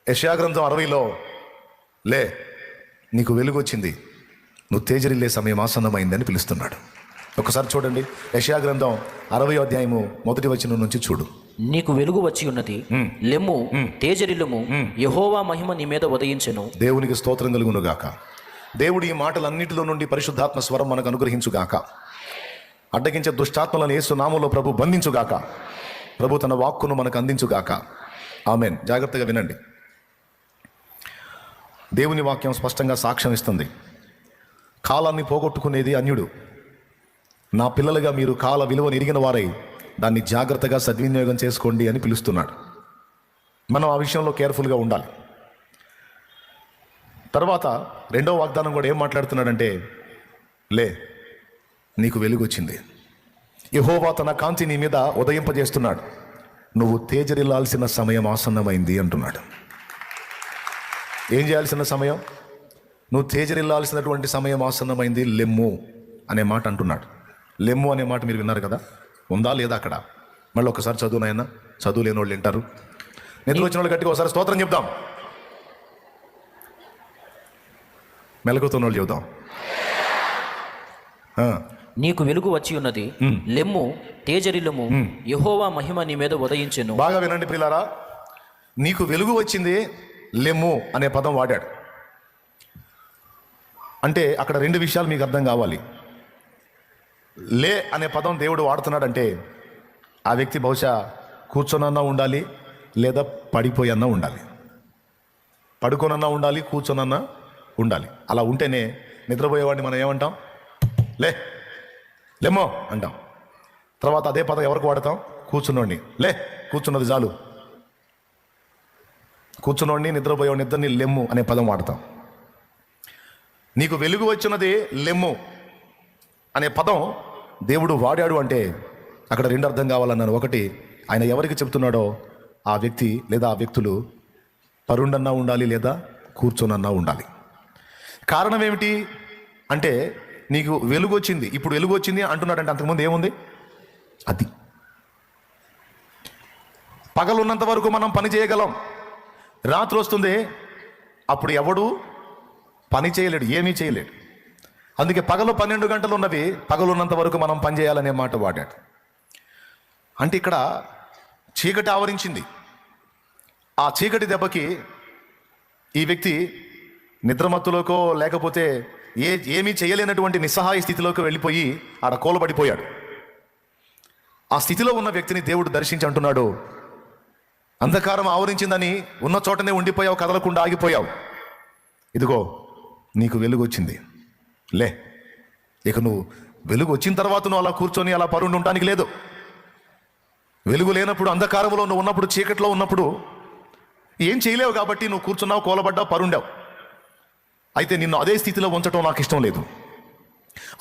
యెషయా గ్రంథం 60లో లే, నీకు వెలుగు వచ్చింది, నువ్వు తేజరిల్లే సమయం ఆసన్నమైందని పిలుస్తున్నాడు. ఒకసారి చూడండి, యెషయా గ్రంథం 60వ అధ్యాయము 1వ వచనం నుంచి చూడు. నీకు వెలుగు వచ్చి ఉన్నది, లెమ్ము, తేజరిల్లుము, యెహోవా మహిమ నీ మీద ఉదయించెను. దేవునికి స్తోత్రం కలుగును గాక. దేవుడి ఈ మాటలన్నిటిలో నుండి పరిశుద్ధాత్మ స్వరం మనకు అనుగ్రహించుగాక. అడ్డగించే దుష్టాత్మలను యేసు నామములో ప్రభు బంధించుగాక. ప్రభు తన వాక్కును మనకు అందించుగాక. ఆమెన్. జాగ్రత్తగా వినండి. దేవుని వాక్యం స్పష్టంగా సాక్ష్యం ఇస్తుంది. కాలాన్ని పోగొట్టుకునేది అన్యుడు. నా పిల్లలుగా మీరు కాల విలువను ఎరిగిన వారై దాన్ని జాగ్రత్తగా సద్వినియోగం చేసుకోండి అని పిలుస్తున్నాడు. మనం ఆ విషయంలో కేర్ఫుల్గా ఉండాలి. తర్వాత రెండో వాగ్దానం కూడా ఏం మాట్లాడుతున్నాడంటే, లే, నీకు వెలుగు వచ్చింది, యెహోవా తన కాంతి నీ మీద ఉదయింపజేస్తున్నాడు, నువ్వు తేజరిల్లాల్సిన సమయం ఆసన్నమైంది అంటున్నాడు. ఏం చేయాల్సిన సమయం? నువ్వు తేజరిల్లాల్సినటువంటి సమయం ఆసన్నమైంది, లెమ్ము అనే మాట అంటున్నాడు. లెమ్ము అనే మాట మీరు విన్నారు కదా, ఉందా లేదా అక్కడ? మళ్ళీ ఒకసారి చదువు నాయన, చదువు లేని వాళ్ళు వింటారు. నిద్ర వచ్చిన వాళ్ళు గట్టిగా ఒకసారి స్తోత్రం చెప్దాం. మెలకుతున్న వాళ్ళు చెబుదాం. నీకు వెలుగు వచ్చి ఉన్నది, లెమ్ము, తేజరిల్లుము, యెహోవా మహిమ నీ మీద ఉదయించెను. బాగా వినండి ప్రియులారా, నీకు వెలుగు వచ్చింది, లెమ్ము అనే పదం వాడాడు. అంటే అక్కడ రెండు విషయాలు మీకు అర్థం కావాలి. లే అనే పదం దేవుడు వాడుతున్నాడంటే ఆ వ్యక్తి బహుశా కూర్చొనన్నా ఉండాలి, లేదా పడిపోయన్నా ఉండాలి. పడుకోనన్నా ఉండాలి, కూర్చొనన్నా ఉండాలి. అలా ఉంటేనే నిద్రపోయేవాడిని మనం ఏమంటాం? లే, లెమ్మో అంటాం. తర్వాత అదే పదం ఎవరికి వాడతాం? కూర్చున్నోడిని. లే, కూర్చున్నది చాలు. కూర్చున్నోడిని, నిద్రపోయేవాడిని ఇద్దరిని లెమ్ము అనే పదం వాడతాం. నీకు వెలుగు వచ్చినది లెమ్ము అనే పదం దేవుడు వాడాడు అంటే అక్కడ రెండు అర్థం కావాలన్నాను. ఒకటి, ఆయన ఎవరికి చెప్తున్నాడో ఆ వ్యక్తి లేదా ఆ వ్యక్తులు పరుండన్నా ఉండాలి, లేదా కూర్చొనన్నా ఉండాలి. కారణం ఏమిటి అంటే, నీకు వెలుగు వచ్చింది, ఇప్పుడు వెలుగు వచ్చింది అంటున్నాడంటే అంతకుముందు ఏముంది? అది పగలున్నంత వరకు మనం పని చేయగలం. రాత్రి వస్తుంది, అప్పుడు ఎవడు పని చేయలేడు, ఏమీ చేయలేడు. అందుకే పగలు 12 గంటలు ఉన్నవి, పగలున్నంత వరకు మనం పని చేయాలనే మాట వాడాడు. అంటే ఇక్కడ చీకటి ఆవరించింది. ఆ చీకటి దెబ్బకి ఈ వ్యక్తి నిద్రమత్తులోకో లేకపోతే ఏమీ చేయలేనటువంటి నిస్సహాయ స్థితిలోకి వెళ్ళిపోయి ఆడ కూలబడిపోయాడు. ఆ స్థితిలో ఉన్న వ్యక్తిని దేవుడు దర్శించి అంటున్నాడు, అంధకారం ఆవరించిందని ఉన్న చోటనే ఉండిపోయావు, కదలకుండా ఆగిపోయావు. ఇదిగో నీకు వెలుగు వచ్చింది, లే. ఇక నువ్వు వెలుగు వచ్చిన తర్వాత నువ్వు అలా కూర్చొని అలా పరుండి ఉండడానికి లేదు. వెలుగు లేనప్పుడు, అంధకారంలో నువ్వు ఉన్నప్పుడు, చీకట్లో ఉన్నప్పుడు ఏం చేయలేవు కాబట్టి నువ్వు కూర్చున్నావు, కూలబడ్డావు, పరుండావు. అయితే నిన్ను అదే స్థితిలో ఉంచడం నాకు ఇష్టం లేదు.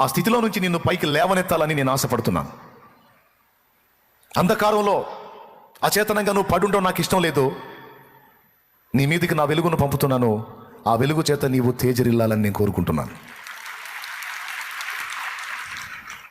ఆ స్థితిలో నుంచి నిన్ను పైకి లేవనెత్తాలని నేను ఆశపడుతున్నాను. అంధకారంలో అచేతనంగా నువ్వు పడుండవు నాకు ఇష్టం లేదు. నీ మీదకి నా వెలుగును పంపుతున్నాను. ఆ వెలుగు చేత నీవు తేజరిల్లాలని నేను కోరుకుంటున్నాను.